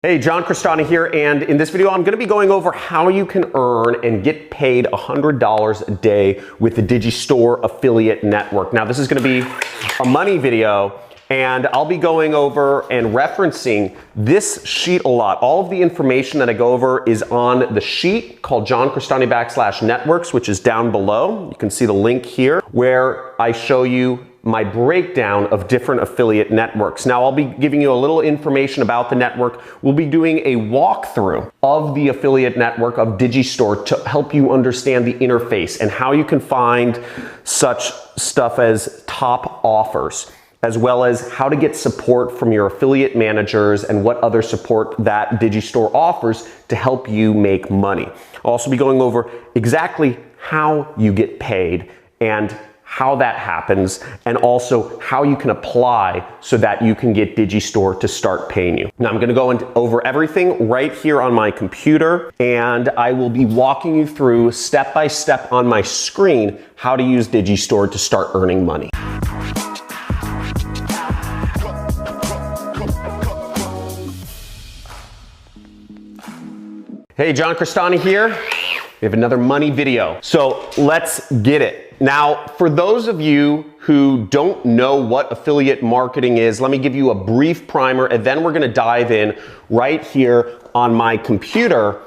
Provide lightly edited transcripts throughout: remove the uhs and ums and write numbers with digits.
Hey, John Crestani here, and in this video I'm going to be going over how you can earn and get paid $100 a day with the DigiStore affiliate network. Now this is going to be a money video, and I'll be going over and referencing this sheet a lot. All of the information that I go over is on the sheet called John Crestani /networks, which is down below. You can see the link here where I show you my breakdown of different affiliate networks. Now I'll be giving you a little information about the network. We'll be doing a walkthrough of the affiliate network of DigiStore to help you understand the interface and how you can find such stuff as top offers, as well as how to get support from your affiliate managers and what other support that DigiStore offers to help you make money. I'll also be going over exactly how you get paid and how that happens, and also how you can apply so that you can get DigiStore to start paying you. Now I'm going to go over everything right here on my computer, and I will be walking you through step by step on my screen how to use DigiStore to start earning money. Hey, John Crestani here. We have another money video. So let's get it. Now, for those of you who don't know what affiliate marketing is, let me give you a brief primer, and then we're gonna dive in right here on my computer,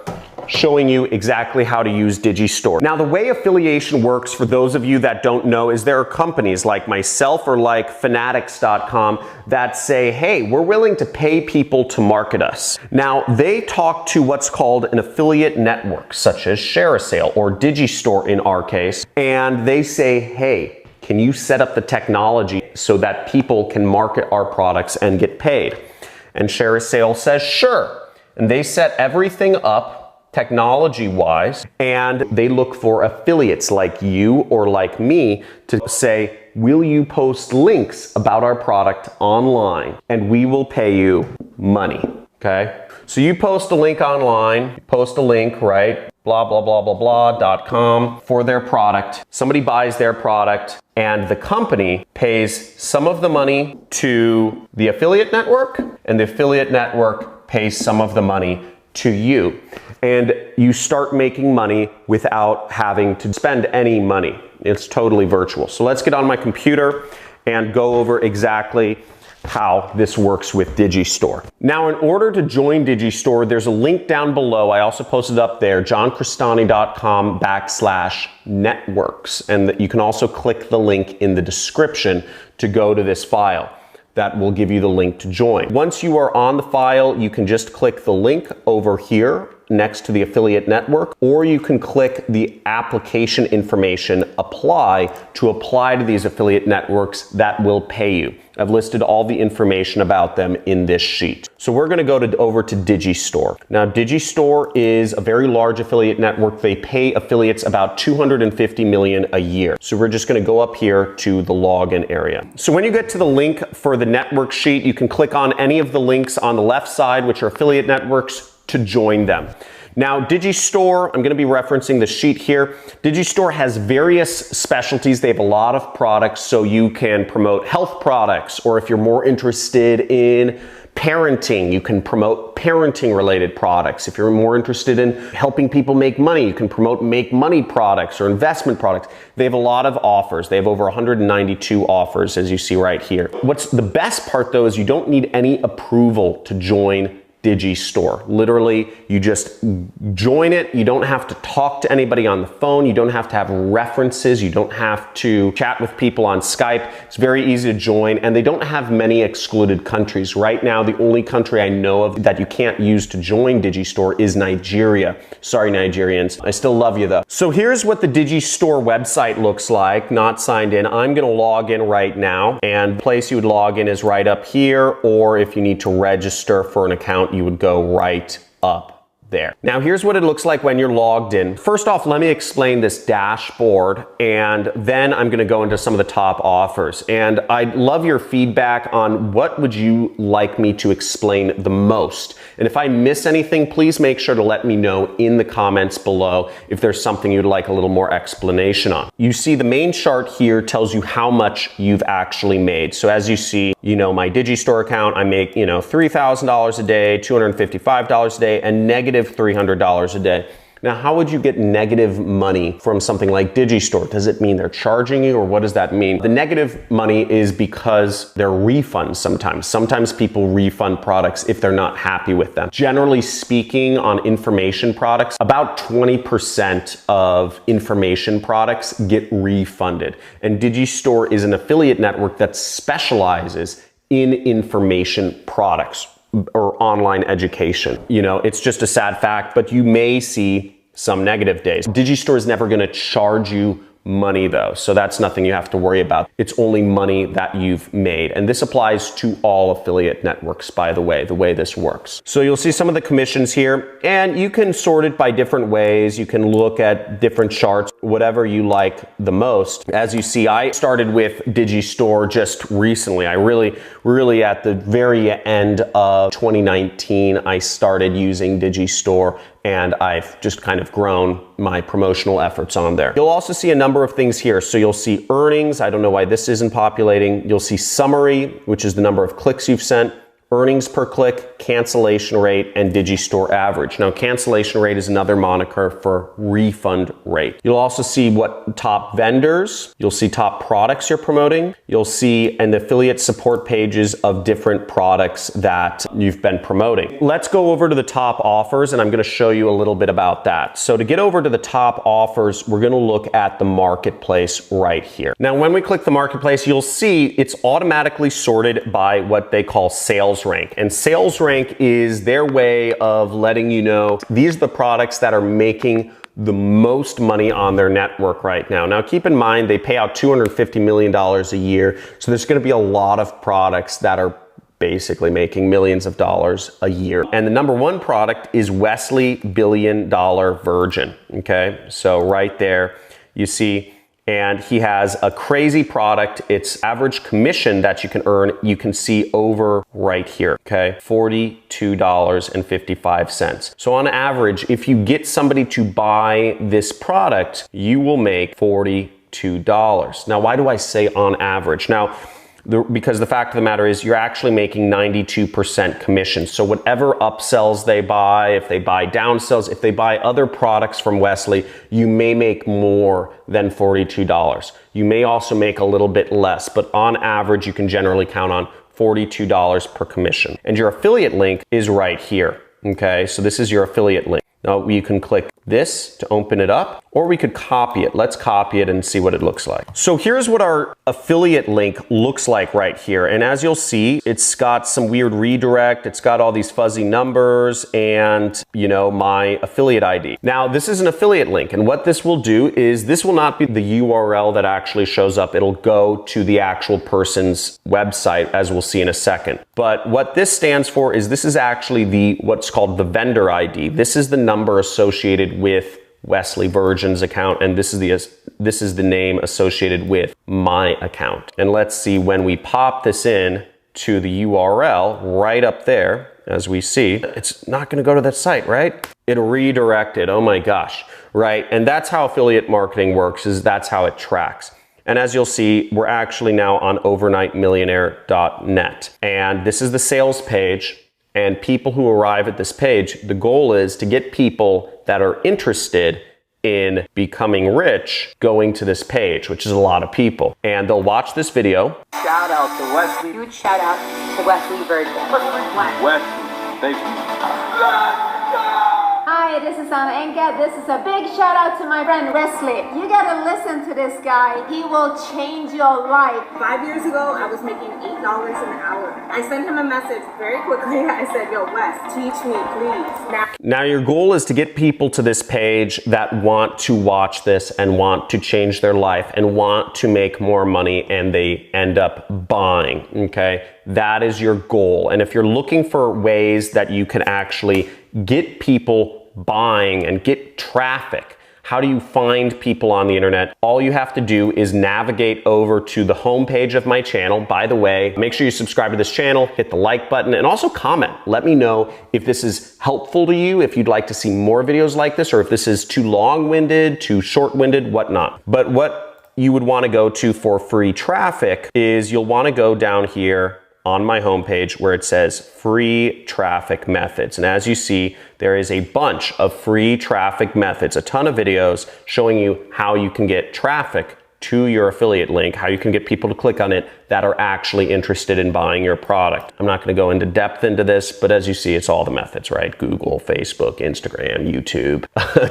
showing you exactly how to use DigiStore. Now, the way affiliation works, for those of you that don't know, is there are companies like myself or like Fanatics.com that say, hey, we're willing to pay people to market us. Now, they talk to what's called an affiliate network, such as ShareASale or DigiStore in our case, and they say, hey, can you set up the technology so that people can market our products and get paid? And ShareASale says, sure. And they set everything up technology-wise, and they look for affiliates like you or like me to say, will you post links about our product online? And we will pay you money, okay? So you post a link online, post a link, right? Blah, blah, blah, blah, blah.com for their product. Somebody buys their product, and the company pays some of the money to the affiliate network, and the affiliate network pays some of the money to you. And you start making money without having to spend any money. It's totally virtual. So let's get on my computer and go over exactly how this works with DigiStore. Now, in order to join DigiStore, there's a link down below. I also posted up there, johncrestani.com /networks. And you can also click the link in the description to go to this file. That will give you the link to join. Once you are on the file, you can just click the link over here next to the affiliate network, or you can click the application information apply to apply to these affiliate networks that will pay you. I've listed all the information about them in this sheet. So we're going to go over to DigiStore. Now, DigiStore is a very large affiliate network. They pay affiliates about $250 million a year. So we're just going to go up here to the login area. So when you get to the link for the network sheet, you can click on any of the links on the left side, which are affiliate networks, to join them. Now, DigiStore, I'm going to be referencing the sheet here. DigiStore has various specialties. They have a lot of products, so you can promote health products, or if you're more interested in parenting, you can promote parenting related products. If you're more interested in helping people make money, you can promote make money products or investment products. They have a lot of offers. They have over 192 offers, as you see right here. What's the best part though is you don't need any approval to join DigiStore. Literally, you just join it. You don't have to talk to anybody on the phone. You don't have to have references. You don't have to chat with people on Skype. It's very easy to join, and they don't have many excluded countries. Right now, the only country I know of that you can't use to join DigiStore is Nigeria. Sorry, Nigerians. I still love you though. So here's what the DigiStore website looks like, not signed in. I'm gonna log in right now, and the place you would log in is right up here, or if you need to register for an account, you would go right up there. Now here's what it looks like when you're logged in. First off, let me explain this dashboard, and then I'm gonna go into some of the top offers. And I'd love your feedback on what would you like me to explain the most. And if I miss anything, please make sure to let me know in the comments below if there's something you'd like a little more explanation on. You see the main chart here tells you how much you've actually made. So as you see, my DigiStore account, I make, $3,000 a day, $255 a day, and negative $300 a day. Now, how would you get negative money from something like DigiStore? Does it mean they're charging you, or what does that mean? The negative money is because they're refunds sometimes. Sometimes people refund products if they're not happy with them. Generally speaking, on information products, about 20% of information products get refunded. And DigiStore is an affiliate network that specializes in information products or online education. It's just a sad fact, but you may see some negative days. DigiStore is never going to charge you money though, so that's nothing you have to worry about. It's only money that you've made, and this applies to all affiliate networks, by the way this works. So you'll see some of the commissions here, and you can sort it by different ways. You can look at different charts, whatever you like the most. As you see, I started with DigiStore just recently. I really at the very end of 2019, I started using DigiStore, and I've just kind of grown my promotional efforts on there. You'll also see a number of things here. So you'll see earnings. I don't know why this isn't populating. You'll see summary, which is the number of clicks you've sent, earnings per click, cancellation rate, and DigiStore average. Now, cancellation rate is another moniker for refund rate. You'll also see what top vendors, you'll see top products you're promoting, you'll see and the affiliate support pages of different products that you've been promoting. Let's go over to the top offers, and I'm gonna show you a little bit about that. So to get over to the top offers, we're gonna look at the marketplace right here. Now, when we click the marketplace, you'll see it's automatically sorted by what they call sales rank. And sales rank is their way of letting you know these are the products that are making the most money on their network right now. Now, keep in mind, they pay out $250 million a year. So there's going to be a lot of products that are basically making millions of dollars a year. And the number one product is Wesley $1 billion Virgin. Okay. So right there you see, and he has a crazy product. Its average commission that you can earn, you can see over right here, okay? $42.55. So on average, if you get somebody to buy this product, you will make $42. Now, why do I say on average? Now, because the fact of the matter is you're actually making 92% commission. So whatever upsells they buy, if they buy downsells, if they buy other products from Wesley, you may make more than $42. You may also make a little bit less, but on average, you can generally count on $42 per commission. And your affiliate link is right here. Okay, so this is your affiliate link. Now you can click this to open it up, or we could copy it. Let's copy it and see what it looks like. So here's what our affiliate link looks like right here. And as you'll see, it's got some weird redirect. It's got all these fuzzy numbers and, my affiliate ID. Now, this is an affiliate link. And what this will do is this will not be the URL that actually shows up. It'll go to the actual person's website, as we'll see in a second. But what this stands for is this is actually what's called the vendor ID. This is the number associated with Wesley Virgin's account, and this is the name associated with my account. And let's see, when we pop this in to the URL right up there, as we see, it's not going to go to that site, right? It'll redirect it. Oh my gosh, right? And that's how affiliate marketing works, is that's how it tracks. And as you'll see, we're actually now on overnightmillionaire.net. And this is the sales page. And people who arrive at this page, the goal is to get people that are interested in becoming rich going to this page, which is a lot of people. And they'll watch this video. Shout out to Wesley. Huge shout out to Wesley Virgin. Wesley, thank you. Hi, this is Anna Enka. This is a big shout out to my friend Wesley. You gotta listen to this guy. He will change your life. 5 years ago, I was making $8 an hour. I sent him a message very quickly. I said, yo, Wes, teach me, please. Now your goal is to get people to this page that want to watch this and want to change their life and want to make more money, and they end up buying, okay? That is your goal. And if you're looking for ways that you can actually get people buying and get traffic? How do you find people on the internet? All you have to do is navigate over to the homepage of my channel. By the way, make sure you subscribe to this channel, hit the like button, and also comment. Let me know if this is helpful to you, if you'd like to see more videos like this, or if this is too long-winded, too short-winded, whatnot. But what you would want to go to for free traffic is you'll want to go down here on my homepage where it says free traffic methods. And as you see, there is a bunch of free traffic methods, a ton of videos showing you how you can get traffic to your affiliate link, how you can get people to click on it that are actually interested in buying your product. I'm not going to go into depth into this, but as you see, it's all the methods, right? Google, Facebook, Instagram, YouTube,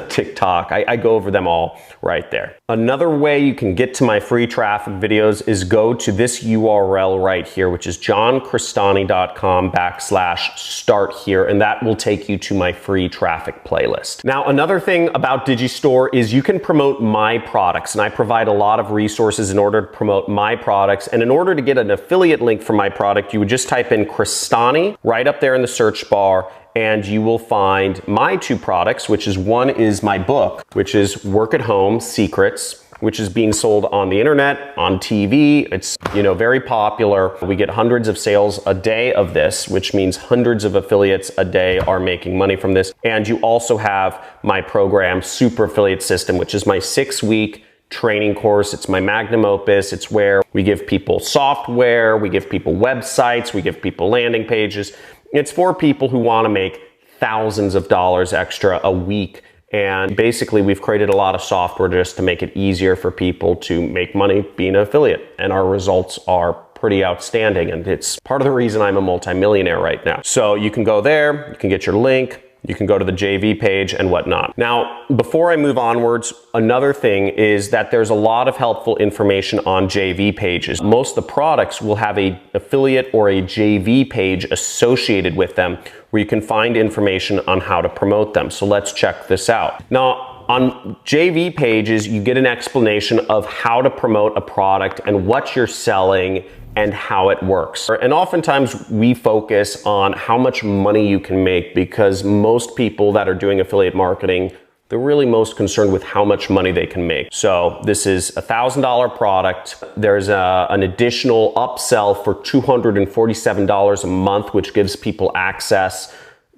TikTok. I go over them all right there. Another way you can get to my free traffic videos is go to this URL right here, which is johncristani.com/start here, and that will take you to my free traffic playlist. Now, another thing about DigiStore is you can promote my products, and I provide a lot of resources in order to promote my products. And in order to get an affiliate link for my product, you would just type in Cristani right up there in the search bar, and you will find my two products, which is one is my book, which is Work at Home Secrets, which is being sold on the internet, on TV. It's, very popular. We get hundreds of sales a day of this, which means hundreds of affiliates a day are making money from this. And you also have my program, Super Affiliate System, which is my 6-week training course. It's my magnum opus. It's where we give people software, we give people websites, we give people landing pages. It's for people who want to make thousands of dollars extra a week. And basically, we've created a lot of software just to make it easier for people to make money being an affiliate. And our results are pretty outstanding. And it's part of the reason I'm a multimillionaire right now. So you can go there, you can get your link, you can go to the JV page and whatnot. Now, before I move onwards, another thing is that there's a lot of helpful information on JV pages. Most of the products will have an affiliate or a JV page associated with them where you can find information on how to promote them. So let's check this out. Now, on JV pages, you get an explanation of how to promote a product and what you're selling and how it works. And oftentimes we focus on how much money you can make because most people that are doing affiliate marketing, they're really most concerned with how much money they can make. So this is a $1,000 product. There's an additional upsell for $247 a month, which gives people access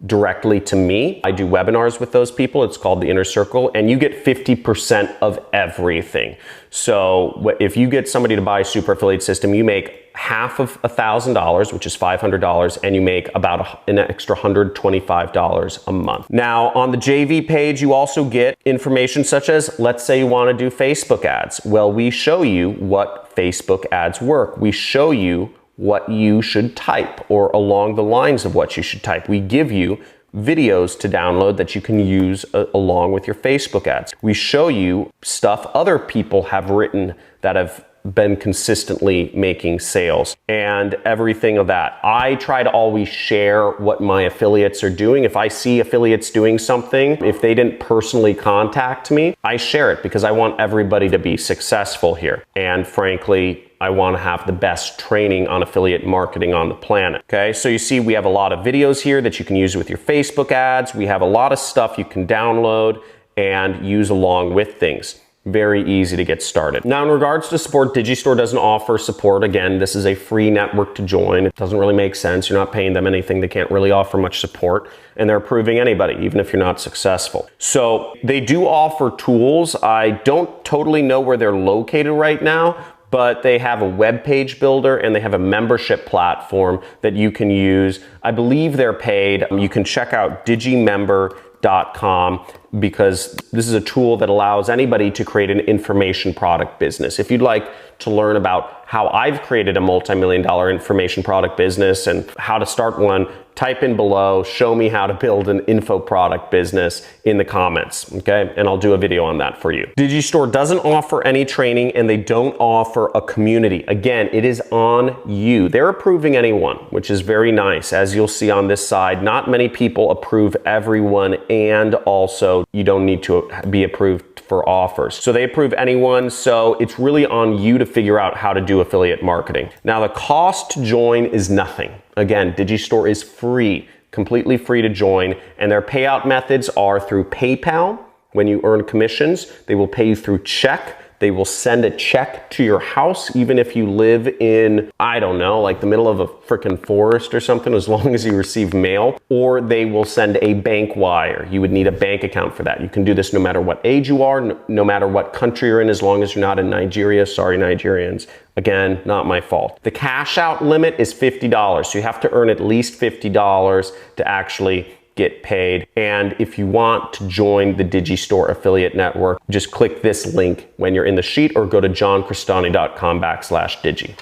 directly to me. I do webinars with those people. It's called the Inner Circle, and you get 50% of everything. So if you get somebody to buy Super Affiliate System, you make half of $1,000, which is $500, and you make about an extra $125 a month. Now, on the JV page, you also get information such as, let's say you want to do Facebook ads. Well, we show you what Facebook ads work. We show you what you should type, or along the lines of what you should type. We give you videos to download that you can use along with your Facebook ads. We show you stuff other people have written that have been consistently making sales and everything of that. I try to always share what my affiliates are doing. If I see affiliates doing something, if they didn't personally contact me, I share it because I want everybody to be successful here. And frankly, I want to have the best training on affiliate marketing on the planet. Okay, so you see we have a lot of videos here that you can use with your Facebook ads. We have a lot of stuff you can download and use along with things. Very easy to get started. Now, in regards to support, DigiStore doesn't offer support. Again, this is a free network to join. It doesn't really make sense. You're not paying them anything. They can't really offer much support, and they're approving anybody, even if you're not successful. So they do offer tools. I don't totally know where they're located right now, but they have a web page builder and they have a membership platform that you can use. I believe they're paid. You can check out digimember.com because this is a tool that allows anybody to create an information product business. If you'd like to learn about how I've created a multi-million-dollar information product business and how to start one, type in below, show me how to build an info product business in the comments, okay? And I'll do a video on that for you. DigiStore doesn't offer any training and they don't offer a community. Again, it is on you. They're approving anyone, which is very nice. As you'll see on this side, not many people approve everyone, and also you don't need to be approved for offers. So they approve anyone, so it's really on you to figure out how to do affiliate marketing. Now, the cost to join is nothing. Again, DigiStore is free. completely free to join. And their payout methods are through PayPal. When you earn commissions, they will pay you through check. They will send a check to your house, even if you live in, I don't know, like the middle of a freaking forest or something, as long as you receive mail. Or they will send a bank wire. You would need a bank account for that. You can do this no matter what age you are, no matter what country you're in, as long as you're not in Nigeria. Sorry, Nigerians. Again, not my fault. The cash out limit is $50. So you have to earn at least $50 to actually get paid. And if you want to join the DigiStore affiliate network, just click this link when you're in the sheet or go to johncristani.com/digi.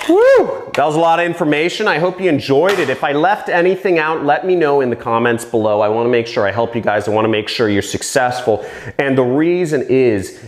Woo! That was a lot of information. I hope you enjoyed it. If I left anything out, let me know in the comments below. I want to make sure I help you guys. I want to make sure you're successful. And the reason is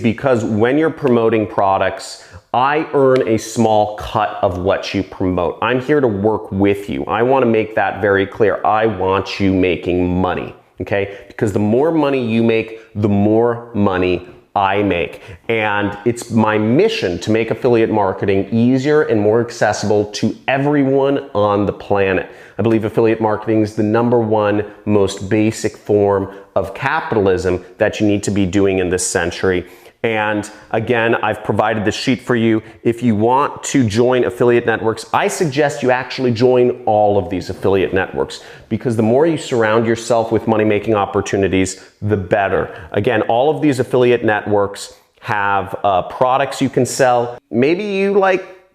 because when you're promoting products, I earn a small cut of what you promote. I'm here to work with you. I want to make that very clear. I want you making money, okay? Because the more money you make, the more money I make. And it's my mission to make affiliate marketing easier and more accessible to everyone on the planet. I believe affiliate marketing is the #1 most basic form of capitalism that you need to be doing in this century. And again, I've provided this sheet for you. If you want to join affiliate networks, I suggest you actually join all of these affiliate networks, because the more you surround yourself with money-making opportunities, the better. Again, all of these affiliate networks have products you can sell. Maybe you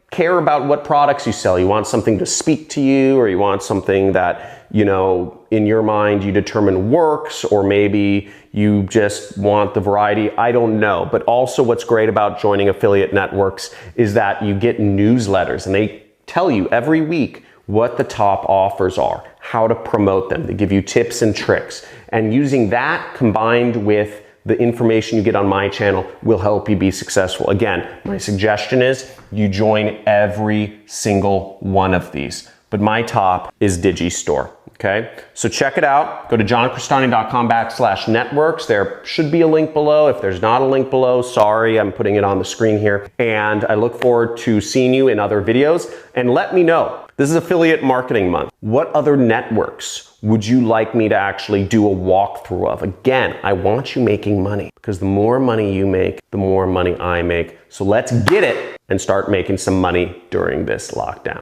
care about what products you sell. You want something to speak to you, or you want something that, you know, in your mind you determine works, or maybe you just want the variety. I don't know. But also what's great about joining affiliate networks is that you get newsletters, and they tell you every week what the top offers are, how to promote them. They give you tips and tricks. And using that combined with the information you get on my channel will help you be successful. Again, my suggestion is you join every single one of these. But my top is DigiStore. Okay, so check it out. Go to johncristani.com/networks. There should be a link below. If there's not a link below, sorry, I'm putting it on the screen here. And I look forward to seeing you in other videos. And let me know, this is affiliate marketing month. What other networks would you like me to actually do a walkthrough of? Again, I want you making money, because the more money you make, the more money I make. So let's get it and start making some money during this lockdown.